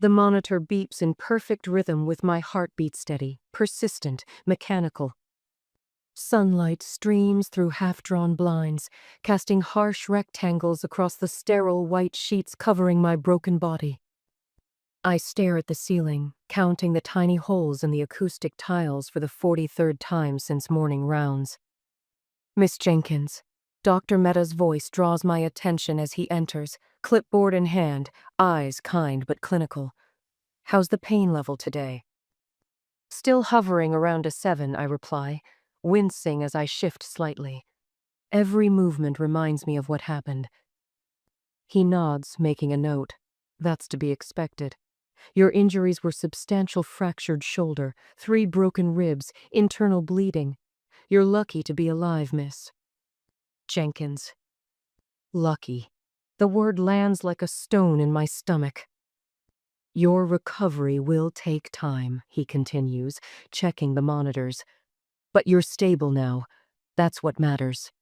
The monitor beeps in perfect rhythm with my heartbeat steady, persistent, mechanical. Sunlight streams through half-drawn blinds, casting harsh rectangles across the sterile white sheets covering my broken body. I stare at the ceiling, counting the tiny holes in the acoustic tiles for the 43rd time since morning rounds. Miss Jenkins. Dr. Mehta's voice draws my attention as he enters, clipboard in hand, eyes kind but clinical. How's the pain level today? Still hovering around a 7, I reply, wincing as I shift slightly. Every movement reminds me of what happened. He nods, making a note. That's to be expected. Your injuries were substantial fractured shoulder, 3 broken ribs, internal bleeding. You're lucky to be alive, miss. Jenkins. Lucky. The word lands like a stone in my stomach. Your recovery will take time, he continues, checking the monitors. But you're stable now. That's what matters.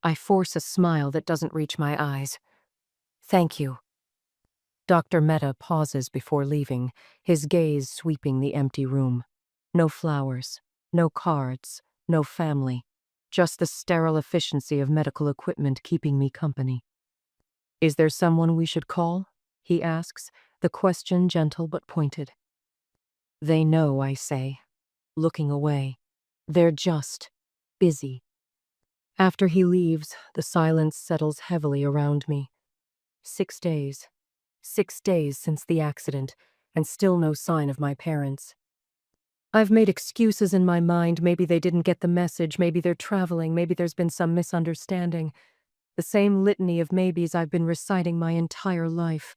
I force a smile that doesn't reach my eyes. Thank you. Dr. Mehta pauses before leaving, his gaze sweeping the empty room. No flowers, no cards, no family. Just the sterile efficiency of medical equipment keeping me company. Is there someone we should call? He asks, the question gentle but pointed. They know, I say, looking away. They're just busy. After he leaves, the silence settles heavily around me. 6 days. 6 days since the accident, and still no sign of my parents. I've made excuses in my mind. Maybe they didn't get the message, maybe they're traveling, maybe there's been some misunderstanding. The same litany of maybes I've been reciting my entire life.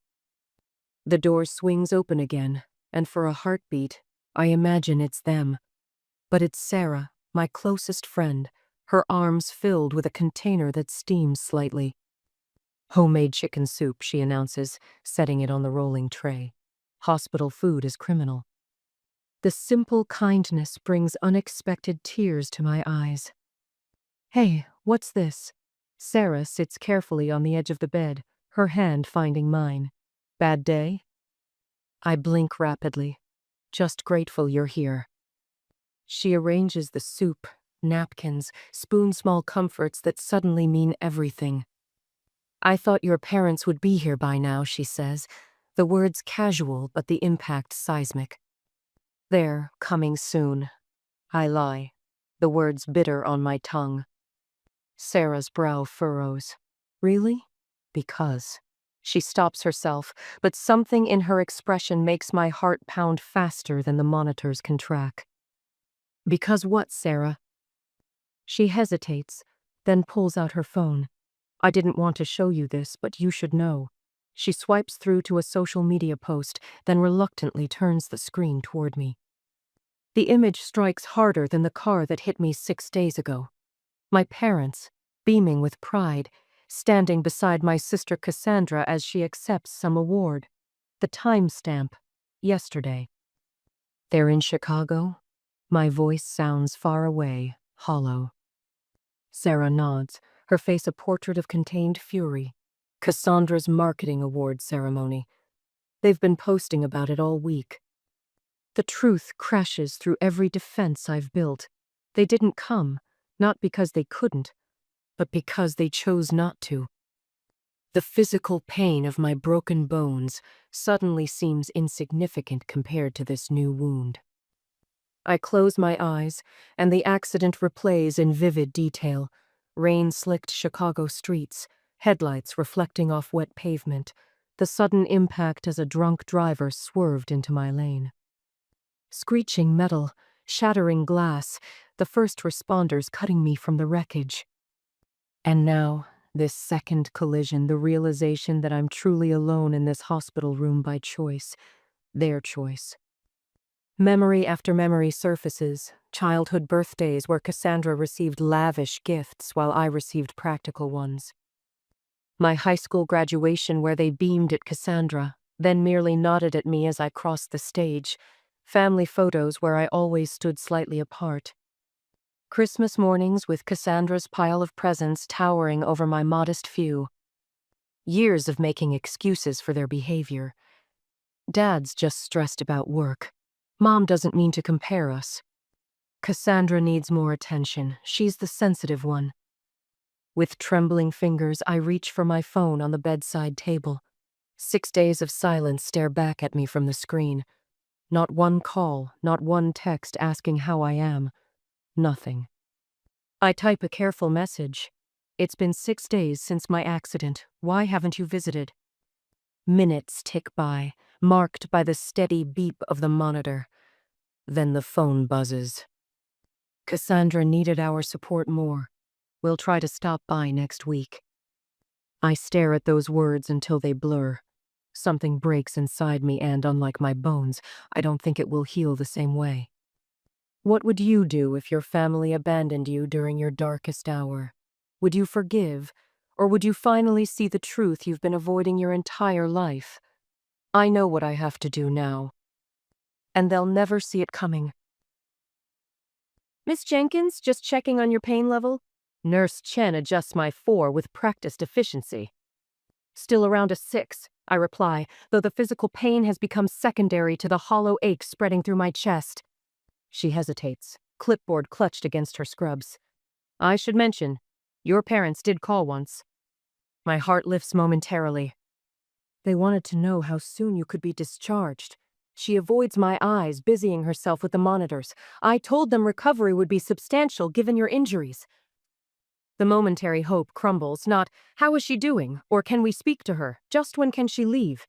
The door swings open again, and for a heartbeat, I imagine it's them. But it's Sarah, my closest friend, her arms filled with a container that steams slightly. Homemade chicken soup, she announces, setting it on the rolling tray. Hospital food is criminal. The simple kindness brings unexpected tears to my eyes. Hey, what's this? Sarah sits carefully on the edge of the bed, her hand finding mine. Bad day? I blink rapidly. Just grateful you're here. She arranges the soup, napkins, spoon-small comforts that suddenly mean everything. I thought your parents would be here by now, she says, the words casual but the impact seismic. They're coming soon. I lie, the words bitter on my tongue. Sarah's brow furrows. Really? Because. She stops herself, but something in her expression makes my heart pound faster than the monitors can track. Because what, Sarah? She hesitates, then pulls out her phone. I didn't want to show you this, but you should know. She swipes through to a social media post, then reluctantly turns the screen toward me. The image strikes harder than the car that hit me 6 days ago. My parents, beaming with pride, standing beside my sister Cassandra as she accepts some award. The timestamp, yesterday. They're in Chicago? My voice sounds far away, hollow. Sarah nods, her face a portrait of contained fury. Cassandra's marketing award ceremony. They've been posting about it all week. The truth crashes through every defense I've built. They didn't come, not because they couldn't, but because they chose not to. The physical pain of my broken bones suddenly seems insignificant compared to this new wound. I close my eyes, and the accident replays in vivid detail. Rain-slicked Chicago streets, headlights reflecting off wet pavement, the sudden impact as a drunk driver swerved into my lane. Screeching metal, shattering glass, the first responders cutting me from the wreckage. And now, this second collision, the realization that I'm truly alone in this hospital room by choice, their choice. Memory after memory surfaces, childhood birthdays where Cassandra received lavish gifts while I received practical ones. My high school graduation where they beamed at Cassandra, then merely nodded at me as I crossed the stage. Family photos where I always stood slightly apart. Christmas mornings with Cassandra's pile of presents towering over my modest few. Years of making excuses for their behavior. Dad's just stressed about work. Mom doesn't mean to compare us. Cassandra needs more attention. She's the sensitive one. With trembling fingers, I reach for my phone on the bedside table. 6 days of silence stare back at me from the screen. Not one call, not one text asking how I am. Nothing. I type a careful message. It's been 6 days since my accident. Why haven't you visited? Minutes tick by, marked by the steady beep of the monitor. Then the phone buzzes. Cassandra needed our support more. We'll try to stop by next week. I stare at those words until they blur. Something breaks inside me and, unlike my bones, I don't think it will heal the same way. What would you do if your family abandoned you during your darkest hour? Would you forgive, or would you finally see the truth you've been avoiding your entire life? I know what I have to do now. And they'll never see it coming. Miss Jenkins, just checking on your pain level? Nurse Chen adjusts my 4 with practiced efficiency. Still around a 6, I reply, though the physical pain has become secondary to the hollow ache spreading through my chest. She hesitates, clipboard clutched against her scrubs. I should mention, your parents did call once. My heart lifts momentarily. They wanted to know how soon you could be discharged. She avoids my eyes, busying herself with the monitors. I told them recovery would be substantial given your injuries. The momentary hope crumbles, not, how is she doing, or can we speak to her, just when can she leave?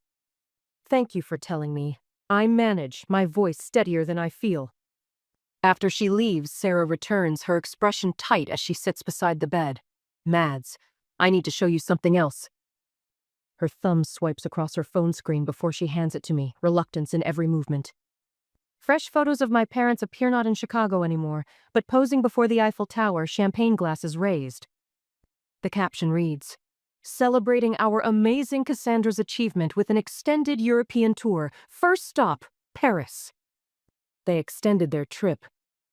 Thank you for telling me. I manage, my voice steadier than I feel. After she leaves, Sarah returns, her expression tight as she sits beside the bed. Mads, I need to show you something else. Her thumb swipes across her phone screen before she hands it to me, reluctance in every movement. Fresh photos of my parents appear not in Chicago anymore, but posing before the Eiffel Tower, champagne glasses raised. The caption reads, "Celebrating our amazing Cassandra's achievement with an extended European tour. First stop, Paris." They extended their trip.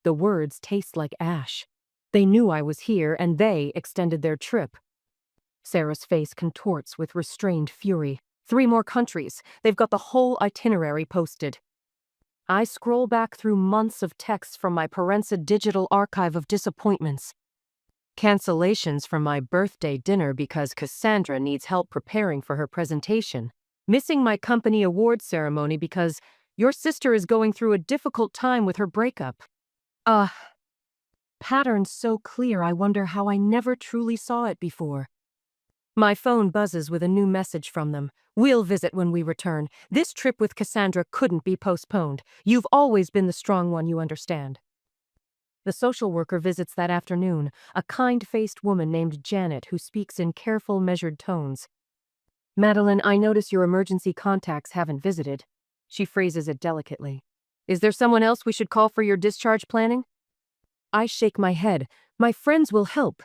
The words taste like ash. They knew I was here, and they extended their trip. Sarah's face contorts with restrained fury. 3 more countries. They've got the whole itinerary posted. I scroll back through months of texts from my Parensa digital archive of disappointments. Cancellations from my birthday dinner because Cassandra needs help preparing for her presentation. Missing my company award ceremony because your sister is going through a difficult time with her breakup. Pattern so clear I wonder how I never truly saw it before. My phone buzzes with a new message from them. We'll visit when we return. This trip with Cassandra couldn't be postponed. You've always been the strong one, you understand. The social worker visits that afternoon, a kind-faced woman named Janet who speaks in careful, measured tones. Madeline, I notice your emergency contacts haven't visited. She phrases it delicately. Is there someone else we should call for your discharge planning? I shake my head. My friends will help.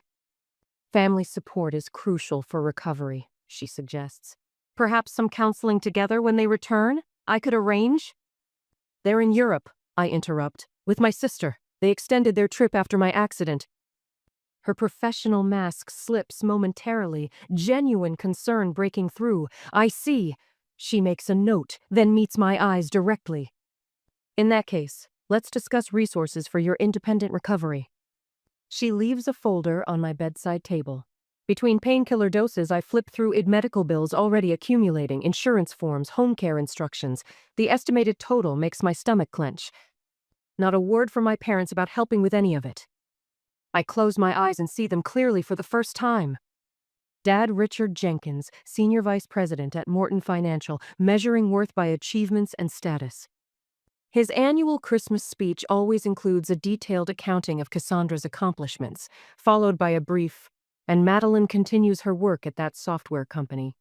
Family support is crucial for recovery, she suggests. Perhaps some counseling together when they return? I could arrange? They're in Europe, I interrupt, with my sister. They extended their trip after my accident. Her professional mask slips momentarily, genuine concern breaking through. I see. She makes a note, then meets my eyes directly. In that case, let's discuss resources for your independent recovery. She leaves a folder on my bedside table. Between painkiller doses, I flip through medical bills already accumulating, insurance forms, home care instructions. The estimated total makes my stomach clench. Not a word from my parents about helping with any of it. I close my eyes and see them clearly for the first time. Dad Richard Jenkins, Senior Vice President at Morton Financial, measuring worth by achievements and status. His annual Christmas speech always includes a detailed accounting of Cassandra's accomplishments, followed by a brief, and Madeline continues her work at that software company.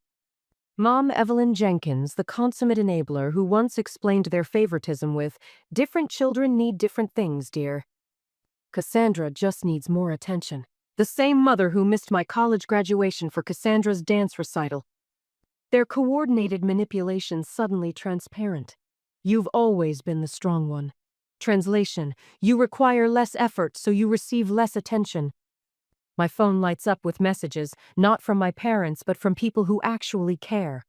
Mom Evelyn Jenkins, the consummate enabler who once explained their favoritism with, "Different children need different things, dear." Cassandra just needs more attention. The same mother who missed my college graduation for Cassandra's dance recital. Their coordinated manipulation suddenly transparent. You've always been the strong one. Translation, you require less effort, so you receive less attention. My phone lights up with messages, not from my parents, but from people who actually care.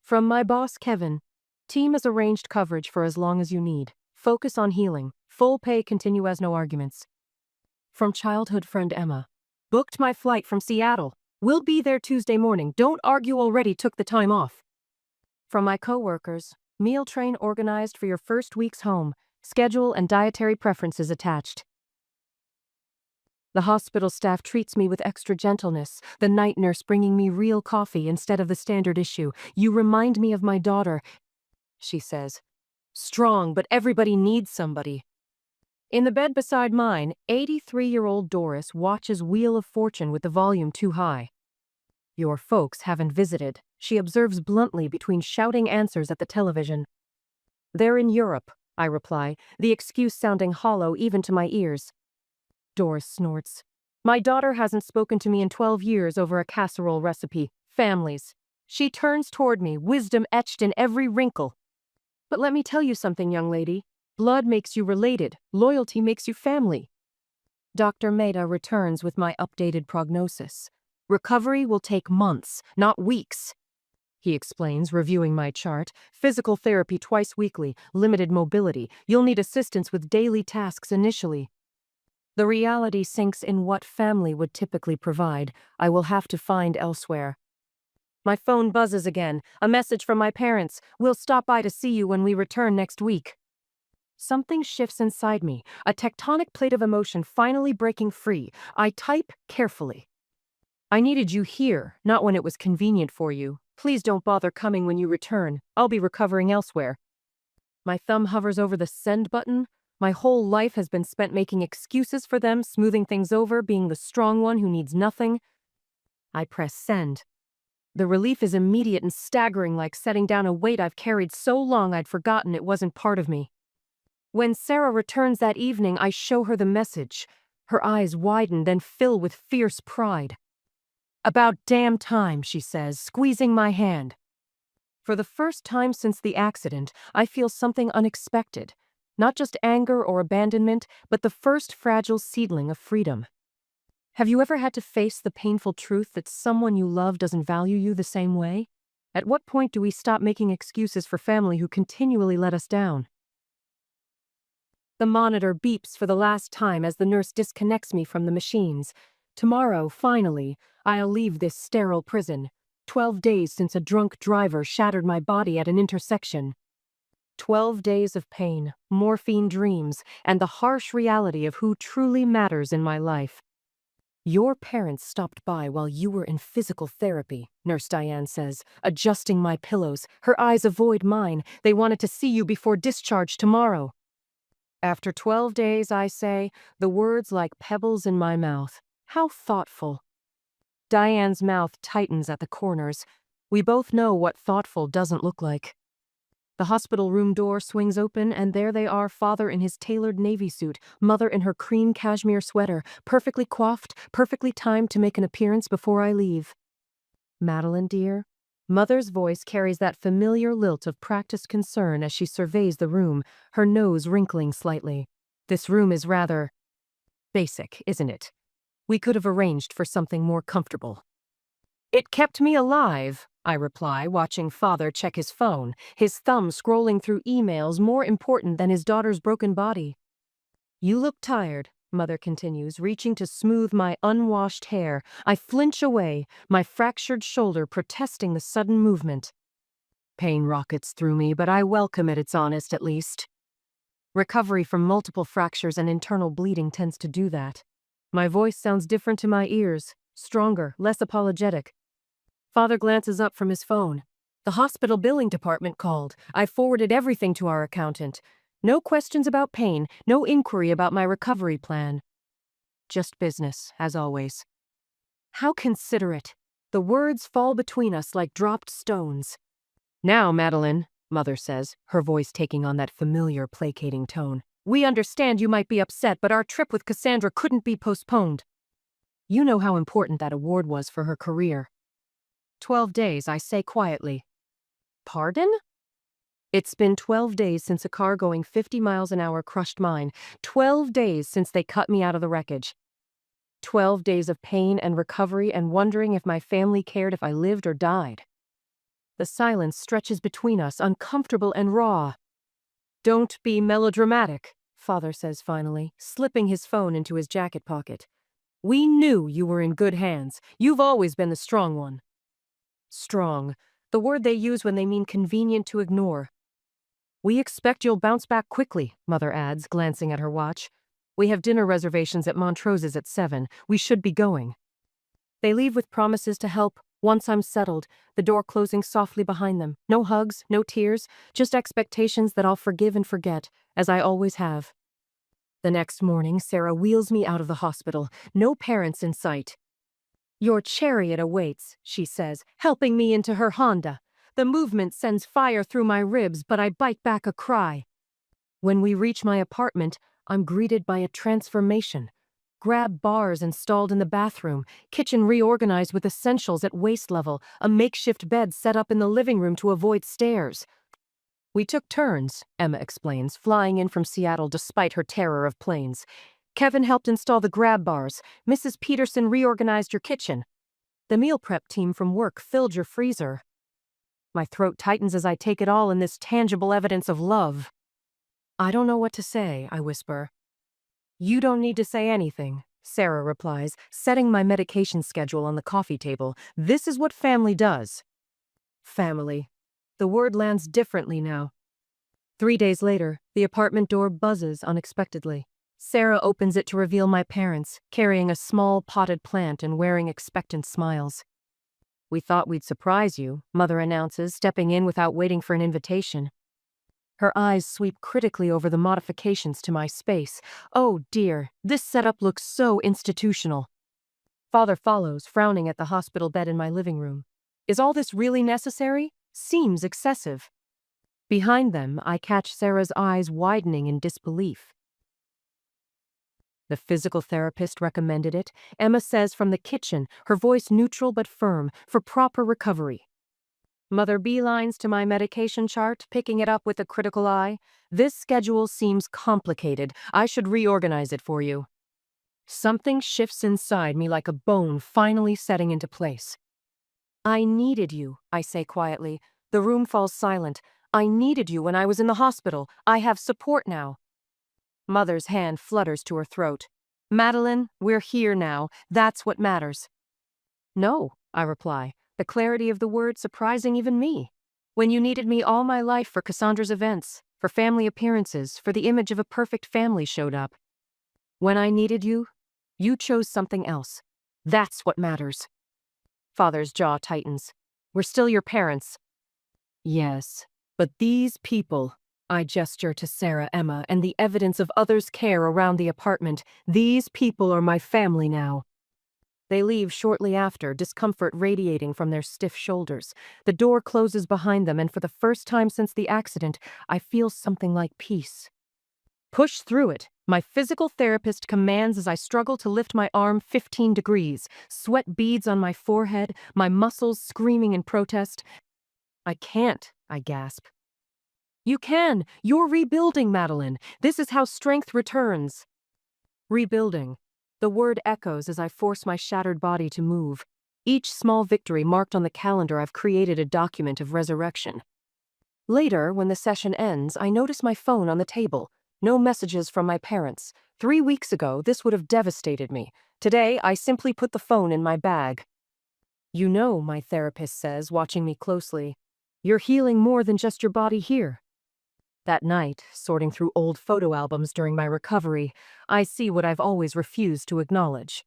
From my boss, Kevin. Team has arranged coverage for as long as you need. Focus on healing. Full pay continue as no arguments. From childhood friend Emma. Booked my flight from Seattle. Will be there Tuesday morning. Don't argue already took the time off. From my coworkers. Meal train organized for your first week's home. Schedule and dietary preferences attached. The hospital staff treats me with extra gentleness, the night nurse bringing me real coffee instead of the standard issue. You remind me of my daughter, she says. Strong, but everybody needs somebody. In the bed beside mine, 83-year-old Doris watches Wheel of Fortune with the volume too high. Your folks haven't visited, she observes bluntly between shouting answers at the television. They're in Europe, I reply, the excuse sounding hollow even to my ears. Doris snorts. My daughter hasn't spoken to me in 12 years over a casserole recipe. Families. She turns toward me, wisdom etched in every wrinkle. But let me tell you something, young lady. Blood makes you related. Loyalty makes you family. Dr. Mehta returns with my updated prognosis. Recovery will take months, not weeks. He explains, reviewing my chart. Physical therapy twice weekly, limited mobility. You'll need assistance with daily tasks initially. The reality sinks in what family would typically provide. I will have to find elsewhere. My phone buzzes again. A message from my parents. We'll stop by to see you when we return next week. Something shifts inside me, a tectonic plate of emotion finally breaking free. I type carefully. I needed you here, not when it was convenient for you. Please don't bother coming when you return. I'll be recovering elsewhere. My thumb hovers over the send button. My whole life has been spent making excuses for them, smoothing things over, being the strong one who needs nothing. I press send. The relief is immediate and staggering, like setting down a weight I've carried so long I'd forgotten it wasn't part of me. When Sarah returns that evening, I show her the message. Her eyes widen, then fill with fierce pride. About damn time, she says, squeezing my hand. For the first time since the accident, I feel something unexpected. Not just anger or abandonment, but the first fragile seedling of freedom. Have you ever had to face the painful truth that someone you love doesn't value you the same way? At what point do we stop making excuses for family who continually let us down? The monitor beeps for the last time as the nurse disconnects me from the machines. Tomorrow, finally, I'll leave this sterile prison. 12 days since a drunk driver shattered my body at an intersection. 12 days of pain, morphine dreams, and the harsh reality of who truly matters in my life. Your parents stopped by while you were in physical therapy, Nurse Diane says, adjusting my pillows. Her eyes avoid mine. They wanted to see you before discharge tomorrow. After 12 days, I say, the words like pebbles in my mouth. How thoughtful. Diane's mouth tightens at the corners. We both know what thoughtful doesn't look like. The hospital room door swings open, and there they are, father in his tailored navy suit, mother in her cream cashmere sweater, perfectly coiffed, perfectly timed to make an appearance before I leave. Madeline, dear? Mother's voice carries that familiar lilt of practiced concern as she surveys the room, her nose wrinkling slightly. This room is rather basic, isn't it? We could have arranged for something more comfortable. It kept me alive, I reply, watching father check his phone, his thumb scrolling through emails more important than his daughter's broken body. You look tired, mother continues, reaching to smooth my unwashed hair. I flinch away, my fractured shoulder protesting the sudden movement. Pain rockets through me, but I welcome it, it's honest at least. Recovery from multiple fractures and internal bleeding tends to do that. My voice sounds different to my ears, stronger, less apologetic. Father glances up from his phone. The hospital billing department called. I forwarded everything to our accountant. No questions about pain, no inquiry about my recovery plan. Just business, as always. How considerate. The words fall between us like dropped stones. Now, Madeline, mother says, her voice taking on that familiar, placating tone. We understand you might be upset, but our trip with Cassandra couldn't be postponed. You know how important that award was for her career. 12 days, I say quietly. Pardon? It's been 12 days since a car going 50 miles an hour crushed mine. 12 days since they cut me out of the wreckage. 12 days of pain and recovery and wondering if my family cared if I lived or died. The silence stretches between us, uncomfortable and raw. "Don't be melodramatic," Father says finally, slipping his phone into his jacket pocket. "We knew you were in good hands. You've always been the strong one." Strong, the word they use when they mean convenient to ignore. "We expect you'll bounce back quickly," Mother adds, glancing at her watch. "We have dinner reservations at Montrose's at 7. We should be going." They leave with promises to help once I'm settled, the door closing softly behind them. No hugs, no tears, just expectations that I'll forgive and forget, as I always have. The next morning, Sarah wheels me out of the hospital. No parents in sight. "Your chariot awaits," she says, helping me into her Honda. The movement sends fire through my ribs, but I bite back a cry. When we reach my apartment, I'm greeted by a transformation. Grab bars installed in the bathroom, kitchen reorganized with essentials at waist level, a makeshift bed set up in the living room to avoid stairs. "We took turns," Emma explains, flying in from Seattle despite her terror of planes. "Kevin helped install the grab bars. Mrs. Peterson reorganized your kitchen. The meal prep team from work filled your freezer." My throat tightens as I take it all in, this tangible evidence of love. "I don't know what to say," I whisper. "You don't need to say anything," Sarah replies, setting my medication schedule on the coffee table. "This is what family does." Family. The word lands differently now. 3 days later, the apartment door buzzes unexpectedly. Sarah opens it to reveal my parents, carrying a small potted plant and wearing expectant smiles. "We thought we'd surprise you," Mother announces, stepping in without waiting for an invitation. Her eyes sweep critically over the modifications to my space. Oh dear, this setup looks so institutional. Father follows, frowning at the hospital bed in my living room. Is all this really necessary? Seems excessive. Behind them, I catch Sarah's eyes widening in disbelief. "The physical therapist recommended it," Emma says from the kitchen, her voice neutral but firm, "for proper recovery." Mother beelines to my medication chart, picking it up with a critical eye. "This schedule seems complicated. I should reorganize it for you." Something shifts inside me like a bone finally setting into place. "I needed you," I say quietly. The room falls silent. "I needed you when I was in the hospital. I have support now." Mother's hand flutters to her throat. "Madeline, we're here now. That's what matters." "No," I reply, the clarity of the word surprising even me. "When you needed me all my life for Cassandra's events, for family appearances, for the image of a perfect family showed up. When I needed you, you chose something else. That's what matters." Father's jaw tightens. "We're still your parents." "Yes, but these people," I gesture to Sarah, Emma, and the evidence of others' care around the apartment. "These people are my family now." They leave shortly after, discomfort radiating from their stiff shoulders. The door closes behind them, and for the first time since the accident, I feel something like peace. "Push through it," my physical therapist commands as I struggle to lift my arm 15 degrees, sweat beads on my forehead, my muscles screaming in protest. "I can't," I gasp. "You can. You're rebuilding, Madeline. This is how strength returns." Rebuilding. The word echoes as I force my shattered body to move. Each small victory marked on the calendar, I've created a document of resurrection. Later, when the session ends, I notice my phone on the table. No messages from my parents. 3 weeks ago, this would have devastated me. Today, I simply put the phone in my bag. "You know," my therapist says, watching me closely, "you're healing more than just your body here." That night, sorting through old photo albums during my recovery, I see what I've always refused to acknowledge.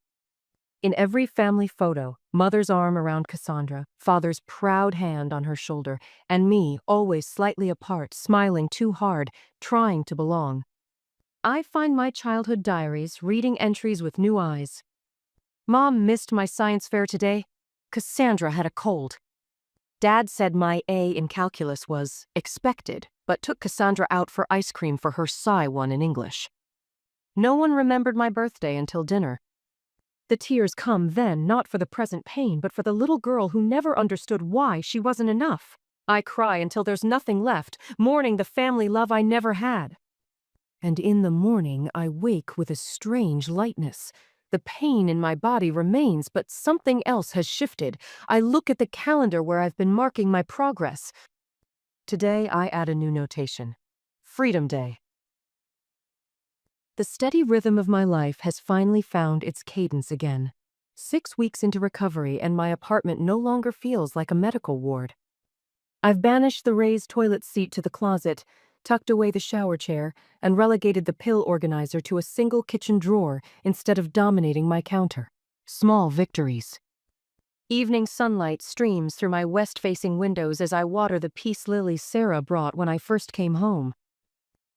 In every family photo, Mother's arm around Cassandra, Father's proud hand on her shoulder, and me, always slightly apart, smiling too hard, trying to belong. I find my childhood diaries, reading entries with new eyes. "Mom missed my science fair today. Cassandra had a cold. Dad said my A in calculus was expected, but took Cassandra out for ice cream for her Psi 1 in English. No one remembered my birthday until dinner." The tears come then, not for the present pain, but for the little girl who never understood why she wasn't enough. I cry until there's nothing left, mourning the family love I never had. And in the morning, I wake with a strange lightness. The pain in my body remains, but something else has shifted. I look at the calendar where I've been marking my progress. Today, I add a new notation. Freedom Day. The steady rhythm of my life has finally found its cadence again. 6 weeks into recovery, and my apartment no longer feels like a medical ward. I've banished the raised toilet seat to the closet, tucked away the shower chair, and relegated the pill organizer to a single kitchen drawer instead of dominating my counter. Small victories. Evening sunlight streams through my west-facing windows as I water the peace lilies Sarah brought when I first came home.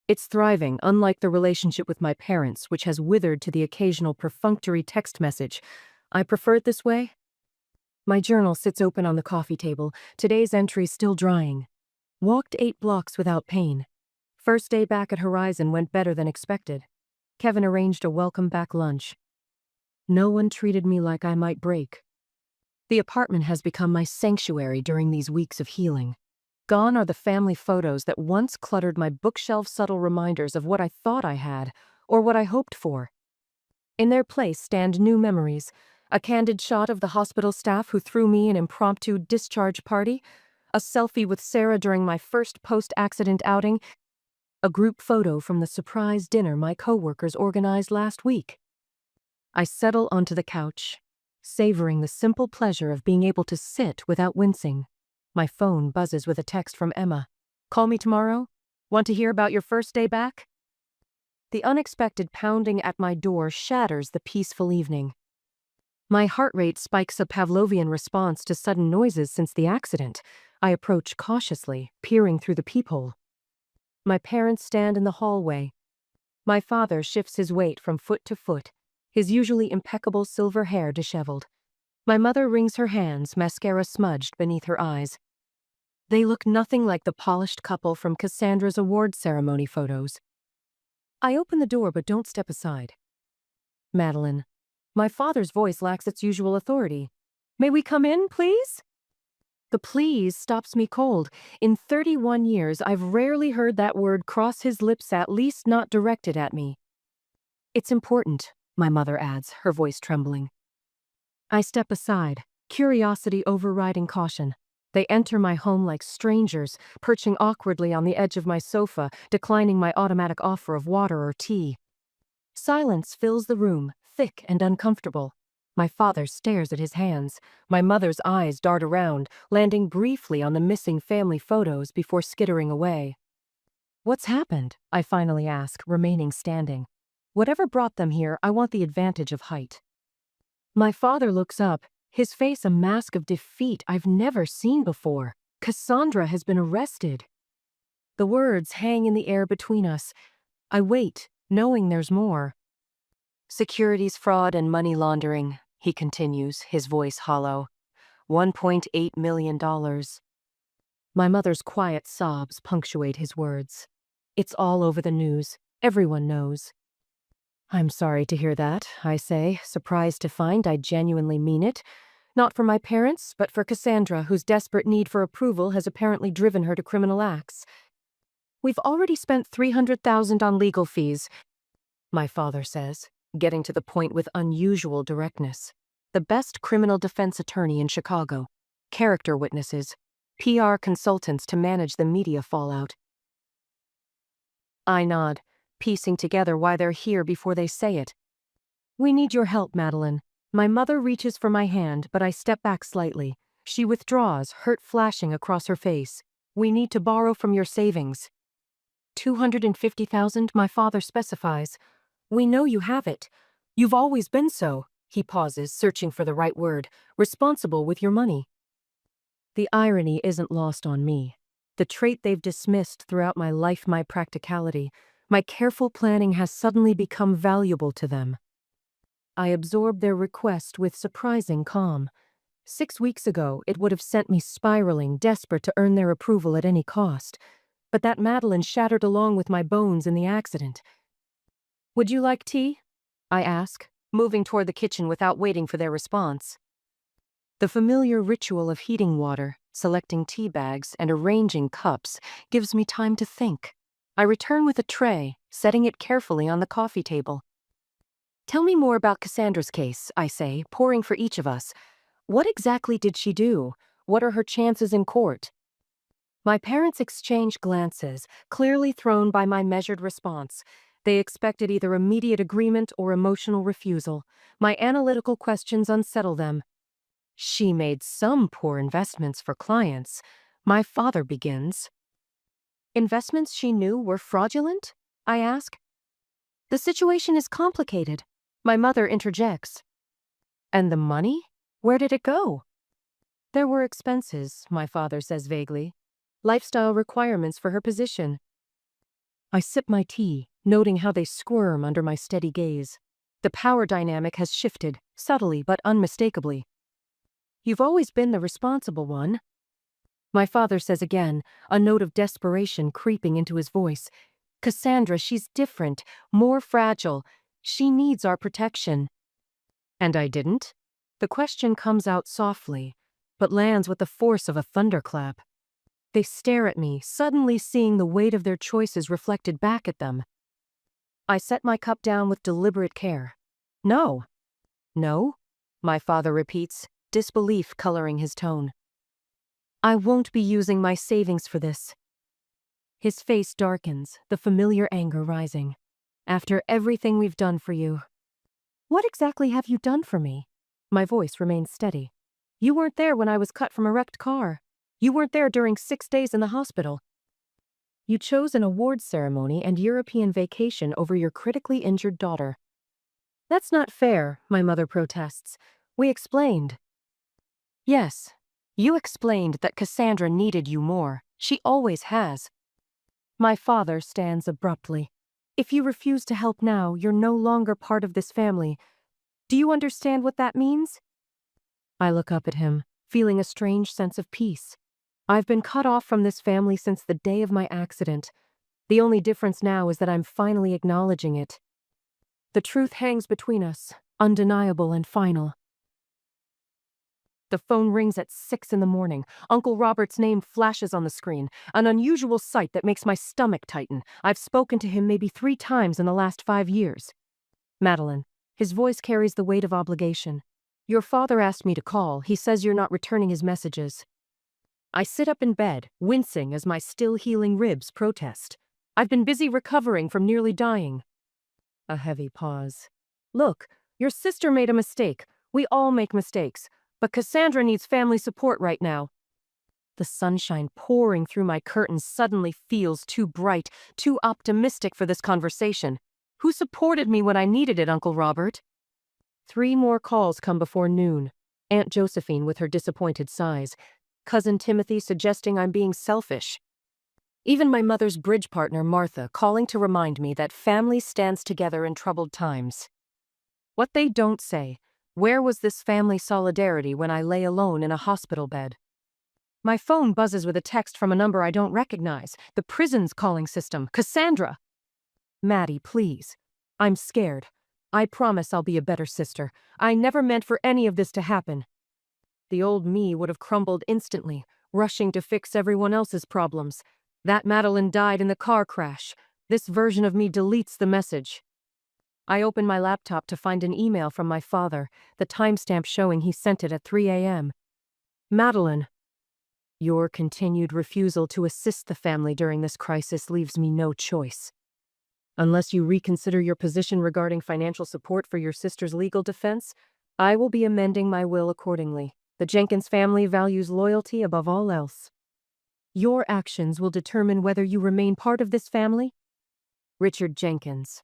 It's thriving, unlike the relationship with my parents, which has withered to the occasional perfunctory text message. I prefer it this way. My journal sits open on the coffee table, today's entry still drying. Walked 8 blocks without pain. First day back at Horizon went better than expected. Kevin arranged a welcome-back lunch. No one treated me like I might break. The apartment has become my sanctuary during these weeks of healing. Gone are the family photos that once cluttered my bookshelf, subtle reminders of what I thought I had, or what I hoped for. In their place stand new memories, a candid shot of the hospital staff who threw me an impromptu discharge party, a selfie with Sarah during my first post-accident outing, a group photo from the surprise dinner my coworkers organized last week. I settle onto the couch, savoring the simple pleasure of being able to sit without wincing. My phone buzzes with a text from Emma. Call me tomorrow? Want to hear about your first day back? The unexpected pounding at my door shatters the peaceful evening. My heart rate spikes, a Pavlovian response to sudden noises since the accident. I approach cautiously, peering through the peephole. My parents stand in the hallway. My father shifts his weight from foot to foot, his usually impeccable silver hair disheveled. My mother wrings her hands, mascara smudged beneath her eyes. They look nothing like the polished couple from Cassandra's award ceremony photos. I open the door but don't step aside. Madeline. My father's voice lacks its usual authority. May we come in, please? The please stops me cold. In 31 years, I've rarely heard that word cross his lips, at least not directed at me. It's important, my mother adds, her voice trembling. I step aside, curiosity overriding caution. They enter my home like strangers, perching awkwardly on the edge of my sofa, declining my automatic offer of water or tea. Silence fills the room, thick and uncomfortable. My father stares at his hands. My mother's eyes dart around, landing briefly on the missing family photos before skittering away. What's happened? I finally ask, remaining standing. Whatever brought them here, I want the advantage of height. My father looks up, his face a mask of defeat I've never seen before. Cassandra has been arrested. The words hang in the air between us. I wait, knowing there's more. Securities fraud and money laundering, he continues, his voice hollow. $1.8 million. My mother's quiet sobs punctuate his words. It's all over the news. Everyone knows. I'm sorry to hear that, I say, surprised to find I genuinely mean it. Not for my parents, but for Cassandra, whose desperate need for approval has apparently driven her to criminal acts. We've already spent $300,000 on legal fees, my father says, getting to the point with unusual directness. The best criminal defense attorney in Chicago. Character witnesses. PR consultants to manage the media fallout. I nod, piecing together why they're here before they say it. We need your help, Madeline. My mother reaches for my hand, but I step back slightly. She withdraws, hurt flashing across her face. We need to borrow from your savings. $250,000, my father specifies. We know you have it. You've always been so. He pauses, searching for the right word. Responsible with your money. The irony isn't lost on me. The trait they've dismissed throughout my life, my practicality, my careful planning has suddenly become valuable to them. I absorb their request with surprising calm. 6 weeks ago, it would have sent me spiraling, desperate to earn their approval at any cost. But that Madeline shattered along with my bones in the accident. Would you like tea? I ask, moving toward the kitchen without waiting for their response. The familiar ritual of heating water, selecting tea bags, and arranging cups gives me time to think. I return with a tray, setting it carefully on the coffee table. Tell me more about Cassandra's case, I say, pouring for each of us. What exactly did she do? What are her chances in court? My parents exchanged glances, clearly thrown by my measured response. They expected either immediate agreement or emotional refusal. My analytical questions unsettled them. She made some poor investments for clients. My father begins. Investments she knew were fraudulent? I ask. The situation is complicated. My mother interjects. And the money? Where did it go? There were expenses, my father says vaguely. Lifestyle requirements for her position. I sip my tea, noting how they squirm under my steady gaze. The power dynamic has shifted, subtly but unmistakably. You've always been the responsible one. My father says again, a note of desperation creeping into his voice. Cassandra, she's different, more fragile. She needs our protection. And I didn't? The question comes out softly, but lands with the force of a thunderclap. They stare at me, suddenly seeing the weight of their choices reflected back at them. I set my cup down with deliberate care. No. No? My father repeats, disbelief coloring his tone. I won't be using my savings for this. His face darkens, the familiar anger rising. After everything we've done for you. What exactly have you done for me? My voice remains steady. You weren't there when I was cut from a wrecked car. You weren't there during 6 days in the hospital. You chose an awards ceremony and European vacation over your critically injured daughter. That's not fair, my mother protests. We explained. Yes, you explained that Cassandra needed you more. She always has. My father stands abruptly. If you refuse to help now, you're no longer part of this family. Do you understand what that means? I look up at him, feeling a strange sense of peace. I've been cut off from this family since the day of my accident. The only difference now is that I'm finally acknowledging it. The truth hangs between us, undeniable and final. The phone rings at 6 in the morning. Uncle Robert's name flashes on the screen, an unusual sight that makes my stomach tighten. I've spoken to him maybe 3 times in the last 5 years. Madeline. His voice carries the weight of obligation. Your father asked me to call. He says you're not returning his messages. I sit up in bed, wincing as my still-healing ribs protest. I've been busy recovering from nearly dying. A heavy pause. Look, your sister made a mistake. We all make mistakes. But Cassandra needs family support right now. The sunshine pouring through my curtains suddenly feels too bright, too optimistic for this conversation. Who supported me when I needed it, Uncle Robert? 3 more calls come before noon. Aunt Josephine with her disappointed sighs. Cousin Timothy suggesting I'm being selfish. Even my mother's bridge partner, Martha, calling to remind me that family stands together in troubled times. What they don't say, where was this family solidarity when I lay alone in a hospital bed? My phone buzzes with a text from a number I don't recognize. The prison's calling system. Cassandra! Maddie, please. I'm scared. I promise I'll be a better sister. I never meant for any of this to happen. The old me would have crumbled instantly, rushing to fix everyone else's problems. That Madeline died in the car crash. This version of me deletes the message. I open my laptop to find an email from my father, the timestamp showing he sent it at 3 a.m. Madeline. Your continued refusal to assist the family during this crisis leaves me no choice. Unless you reconsider your position regarding financial support for your sister's legal defense, I will be amending my will accordingly. The Jenkins family values loyalty above all else. Your actions will determine whether you remain part of this family. Richard Jenkins.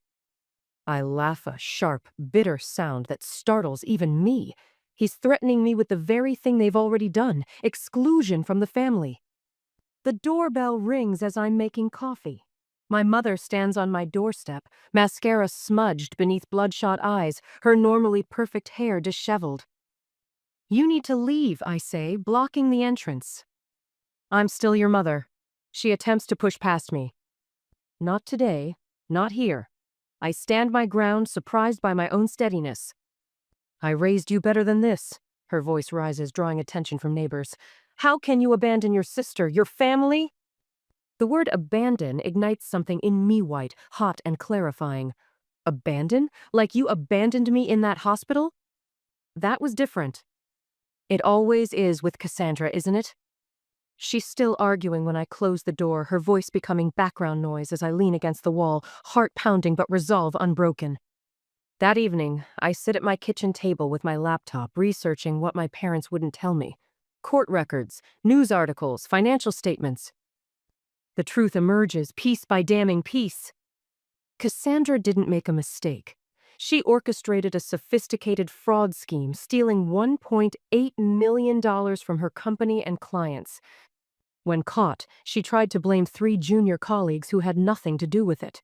I laugh, a sharp, bitter sound that startles even me. He's threatening me with the very thing they've already done, exclusion from the family. The doorbell rings as I'm making coffee. My mother stands on my doorstep, mascara smudged beneath bloodshot eyes, her normally perfect hair disheveled. You need to leave, I say, blocking the entrance. I'm still your mother. She attempts to push past me. Not today, not here. I stand my ground, surprised by my own steadiness. I raised you better than this. Her voice rises, drawing attention from neighbors. How can you abandon your sister, your family? The word abandon ignites something in me white, hot and clarifying. Abandon? Like you abandoned me in that hospital? That was different. It always is with Cassandra, isn't it? She's still arguing when I close the door, her voice becoming background noise as I lean against the wall, heart pounding but resolve unbroken. That evening, I sit at my kitchen table with my laptop, researching what my parents wouldn't tell me. Court records, news articles, financial statements. The truth emerges, piece by damning piece. Cassandra didn't make a mistake. She orchestrated a sophisticated fraud scheme, stealing $1.8 million from her company and clients. When caught, she tried to blame 3 junior colleagues who had nothing to do with it.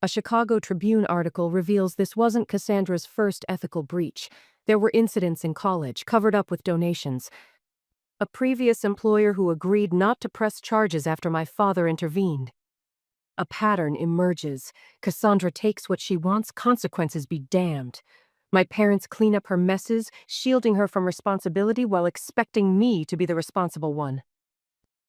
A Chicago Tribune article reveals this wasn't Cassandra's first ethical breach. There were incidents in college, covered up with donations. A previous employer who agreed not to press charges after my father intervened. A pattern emerges. Cassandra takes what she wants, consequences be damned. My parents clean up her messes, shielding her from responsibility while expecting me to be the responsible one.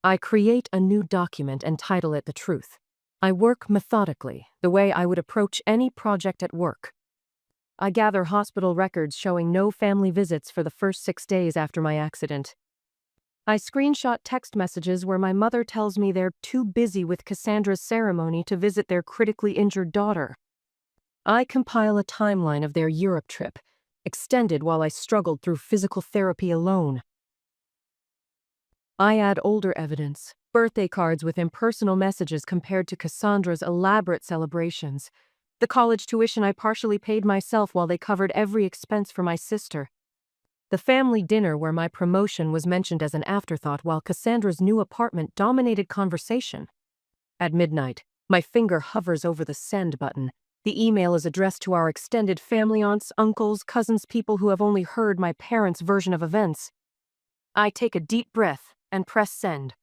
I create a new document and title it The Truth. I work methodically, the way I would approach any project at work. I gather hospital records showing no family visits for the first 6 days after my accident. I screenshot text messages where my mother tells me they're too busy with Cassandra's ceremony to visit their critically injured daughter. I compile a timeline of their Europe trip, extended while I struggled through physical therapy alone. I add older evidence, birthday cards with impersonal messages compared to Cassandra's elaborate celebrations. The college tuition I partially paid myself while they covered every expense for my sister. The family dinner where my promotion was mentioned as an afterthought while Cassandra's new apartment dominated conversation. At midnight, my finger hovers over the send button. The email is addressed to our extended family, aunts, uncles, cousins, people who have only heard my parents' version of events. I take a deep breath and press send.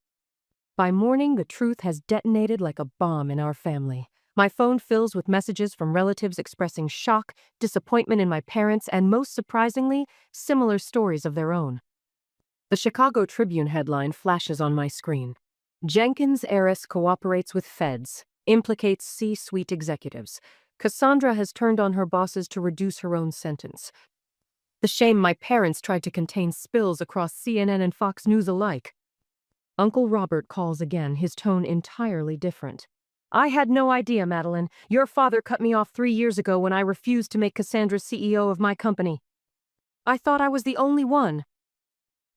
By morning, the truth has detonated like a bomb in our family. My phone fills with messages from relatives expressing shock, disappointment in my parents, and most surprisingly, similar stories of their own. The Chicago Tribune headline flashes on my screen. Jenkins heiress cooperates with feds, implicates C-suite executives. Cassandra has turned on her bosses to reduce her own sentence. The shame my parents tried to contain spills across CNN and Fox News alike. Uncle Robert calls again, his tone entirely different. I had no idea, Madeline. Your father cut me off 3 years ago when I refused to make Cassandra CEO of my company. I thought I was the only one.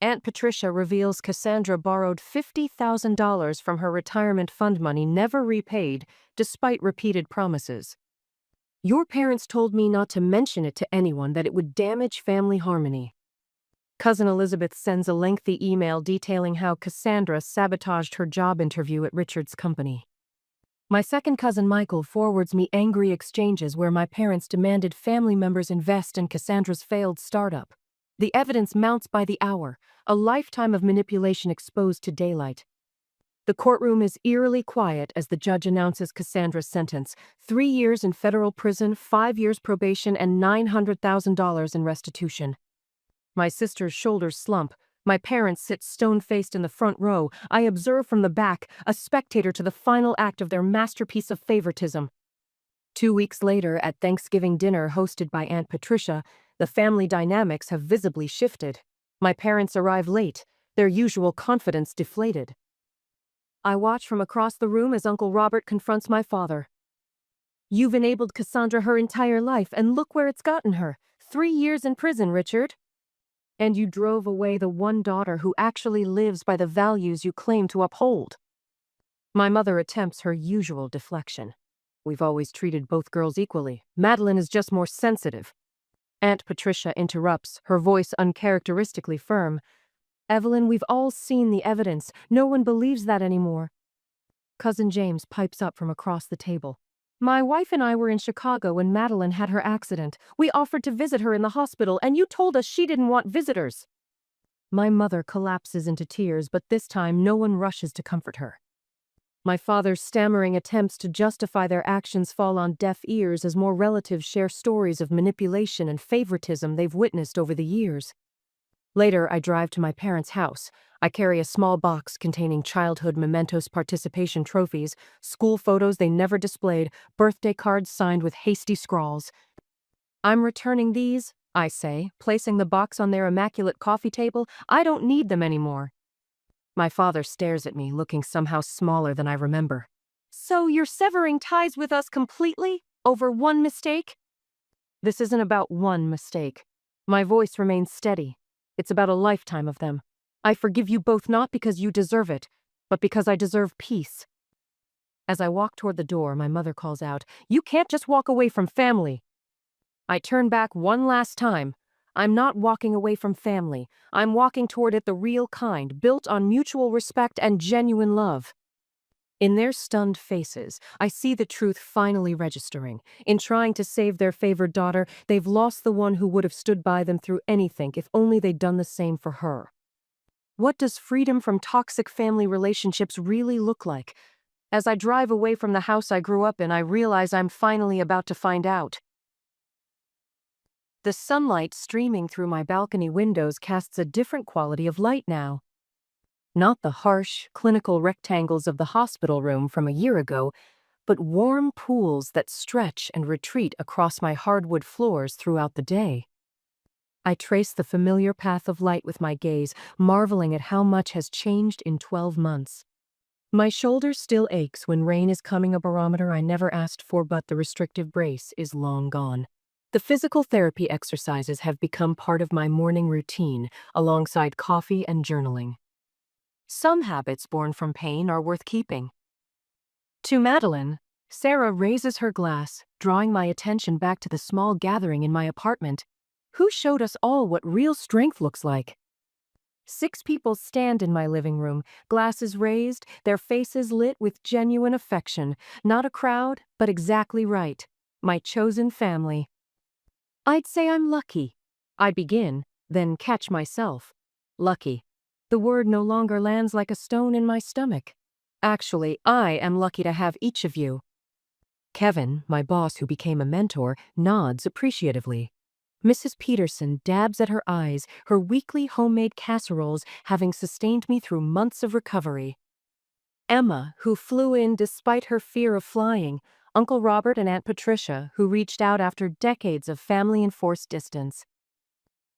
Aunt Patricia reveals Cassandra borrowed $50,000 from her retirement fund money never repaid, despite repeated promises. Your parents told me not to mention it to anyone, that it would damage family harmony. Cousin Elizabeth sends a lengthy email detailing how Cassandra sabotaged her job interview at Richard's company. My second cousin Michael forwards me angry exchanges where my parents demanded family members invest in Cassandra's failed startup. The evidence mounts by the hour, a lifetime of manipulation exposed to daylight. The courtroom is eerily quiet as the judge announces Cassandra's sentence: 3 years in federal prison, 5 years probation, and $900,000 in restitution. My sister's shoulders slump. My parents sit stone-faced in the front row. I observe from the back, a spectator to the final act of their masterpiece of favoritism. 2 weeks later, at Thanksgiving dinner hosted by Aunt Patricia, the family dynamics have visibly shifted. My parents arrive late, their usual confidence deflated. I watch from across the room as Uncle Robert confronts my father. You've enabled Cassandra her entire life, and look where it's gotten her. 3 years in prison, Richard. And you drove away the one daughter who actually lives by the values you claim to uphold. My mother attempts her usual deflection. We've always treated both girls equally. Madeline is just more sensitive. Aunt Patricia interrupts, her voice uncharacteristically firm. Evelyn, we've all seen the evidence. No one believes that anymore. Cousin James pipes up from across the table. My wife and I were in Chicago when Madeline had her accident. We offered to visit her in the hospital, and you told us she didn't want visitors. My mother collapses into tears, but this time no one rushes to comfort her. My father's stammering attempts to justify their actions fall on deaf ears as more relatives share stories of manipulation and favoritism they've witnessed over the years. Later, I drive to my parents' house. I carry a small box containing childhood mementos participation trophies, school photos they never displayed, birthday cards signed with hasty scrawls. I'm returning these, I say, placing the box on their immaculate coffee table. I don't need them anymore. My father stares at me, looking somehow smaller than I remember. So you're severing ties with us completely? Over one mistake? This isn't about one mistake. My voice remains steady. It's about a lifetime of them. I forgive you both not because you deserve it, but because I deserve peace. As I walk toward the door, my mother calls out, "You can't just walk away from family." I turn back one last time. I'm not walking away from family. I'm walking toward it the real kind, built on mutual respect and genuine love. In their stunned faces, I see the truth finally registering. In trying to save their favored daughter, they've lost the one who would have stood by them through anything if only they'd done the same for her. What does freedom from toxic family relationships really look like? As I drive away from the house I grew up in, I realize I'm finally about to find out. The sunlight streaming through my balcony windows casts a different quality of light now. Not the harsh, clinical rectangles of the hospital room from a year ago, but warm pools that stretch and retreat across my hardwood floors throughout the day. I trace the familiar path of light with my gaze, marveling at how much has changed in 12 months. My shoulder still aches when rain is coming, a barometer I never asked for, but the restrictive brace is long gone. The physical therapy exercises have become part of my morning routine, alongside coffee and journaling. Some habits born from pain are worth keeping. To Madeline, Sarah raises her glass, drawing my attention back to the small gathering in my apartment. Who showed us all what real strength looks like? 6 people stand in my living room, glasses raised, their faces lit with genuine affection. Not a crowd, but exactly right. My chosen family. I'd say I'm lucky. I begin, then catch myself. Lucky. The word no longer lands like a stone in my stomach. Actually, I am lucky to have each of you. Kevin, my boss who became a mentor, nods appreciatively. Mrs. Peterson dabs at her eyes, her weekly homemade casseroles having sustained me through months of recovery. Emma, who flew in despite her fear of flying, Uncle Robert and Aunt Patricia, who reached out after decades of family-enforced distance.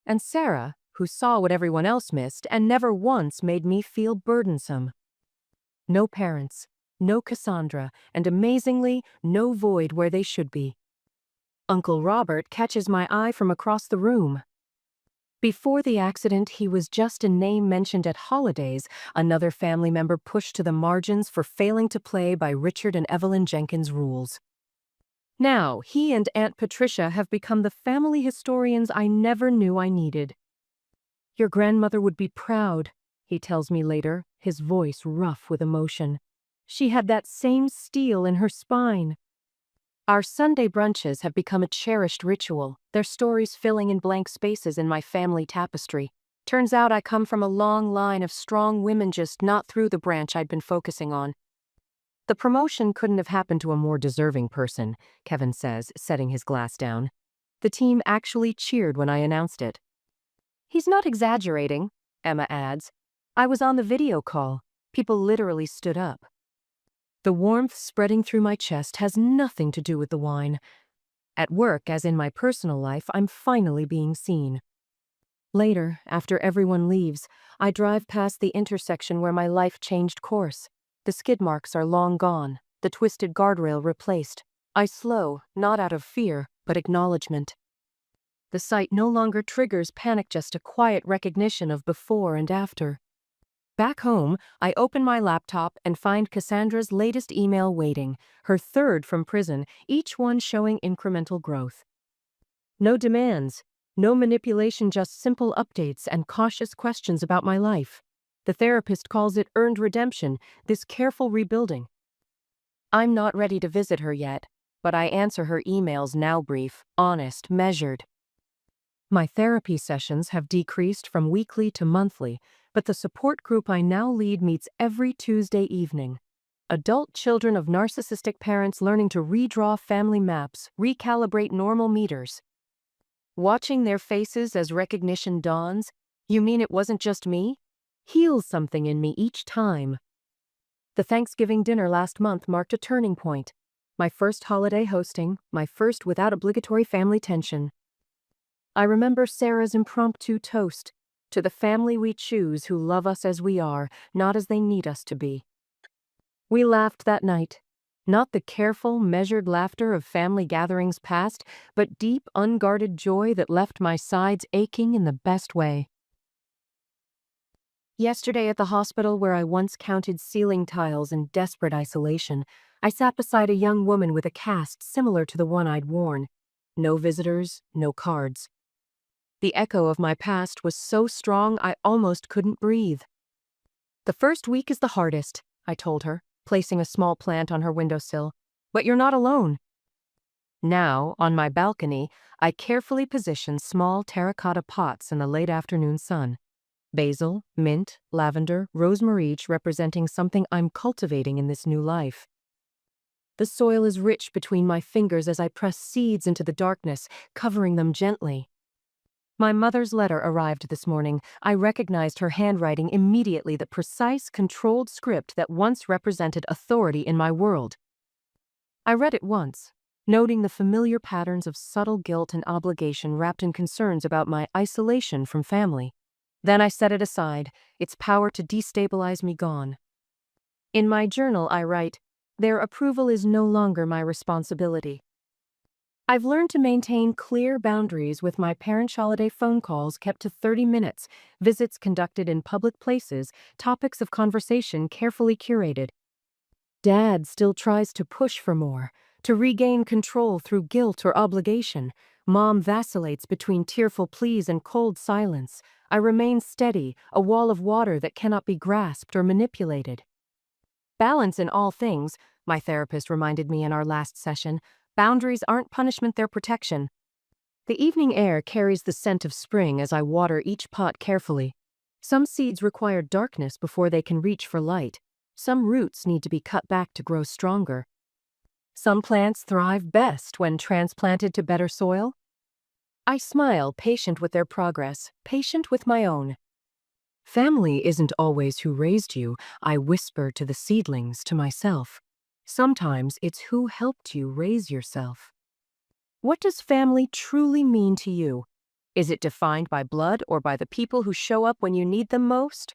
And Sarah, who saw what everyone else missed and never once made me feel burdensome. No parents, no Cassandra, and amazingly, no void where they should be. Uncle Robert catches my eye from across the room. Before the accident, he was just a name mentioned at holidays, another family member pushed to the margins for failing to play by Richard and Evelyn Jenkins' rules. Now, he and Aunt Patricia have become the family historians I never knew I needed. Your grandmother would be proud, he tells me later, his voice rough with emotion. She had that same steel in her spine. Our Sunday brunches have become a cherished ritual, their stories filling in blank spaces in my family tapestry. Turns out I come from a long line of strong women, just not through the branch I'd been focusing on. The promotion couldn't have happened to a more deserving person, Kevin says, setting his glass down. The team actually cheered when I announced it. He's not exaggerating, Emma adds. I was on the video call. People literally stood up. The warmth spreading through my chest has nothing to do with the wine. At work, as in my personal life, I'm finally being seen. Later, after everyone leaves, I drive past the intersection where my life changed course. The skid marks are long gone, the twisted guardrail replaced. I slow, not out of fear, but acknowledgement. The sight no longer triggers panic, just a quiet recognition of before and after. Back home, I open my laptop and find Cassandra's latest email waiting, her third from prison, each one showing incremental growth. No demands, no manipulation, just simple updates and cautious questions about my life. The therapist calls it earned redemption, this careful rebuilding. I'm not ready to visit her yet, but I answer her emails now, brief, honest, measured. My therapy sessions have decreased from weekly to monthly, but the support group I now lead meets every Tuesday evening. Adult children of narcissistic parents learning to redraw family maps, recalibrate normal meters. Watching their faces as recognition dawns, You mean it wasn't just me? Heals something in me each time. The Thanksgiving dinner last month marked a turning point. My first holiday hosting, my first without obligatory family tension. I remember Sarah's impromptu toast, "To the family we choose who love us as we are, not as they need us to be." We laughed that night. Not the careful, measured laughter of family gatherings past, but deep, unguarded joy that left my sides aching in the best way. Yesterday at the hospital where I once counted ceiling tiles in desperate isolation, I sat beside a young woman with a cast similar to the one I'd worn. No visitors, no cards. The echo of my past was so strong I almost couldn't breathe. "The first week is the hardest," I told her, placing a small plant on her windowsill. "But you're not alone." Now, on my balcony, I carefully position small terracotta pots in the late afternoon sun. Basil, mint, lavender, rosemary, each representing something I'm cultivating in this new life. The soil is rich between my fingers as I press seeds into the darkness, covering them gently. My mother's letter arrived this morning. I recognized her handwriting immediately, the precise, controlled script that once represented authority in my world. I read it once, noting the familiar patterns of subtle guilt and obligation wrapped in concerns about my isolation from family. Then I set it aside, its power to destabilize me gone. In my journal, I write, "Their approval is no longer my responsibility." I've learned to maintain clear boundaries with my parents' holiday phone calls kept to 30 minutes, visits conducted in public places, topics of conversation carefully curated. Dad still tries to push for more, to regain control through guilt or obligation. Mom vacillates between tearful pleas and cold silence. I remain steady, a wall of water that cannot be grasped or manipulated. Balance in all things, my therapist reminded me in our last session. Boundaries aren't punishment, they're protection. The evening air carries the scent of spring as I water each pot carefully. Some seeds require darkness before they can reach for light. Some roots need to be cut back to grow stronger. Some plants thrive best when transplanted to better soil. I smile, patient with their progress, patient with my own. Family isn't always who raised you, I whisper to the seedlings to myself. Sometimes it's who helped you raise yourself. What does family truly mean to you? Is it defined by blood or by the people who show up when you need them most?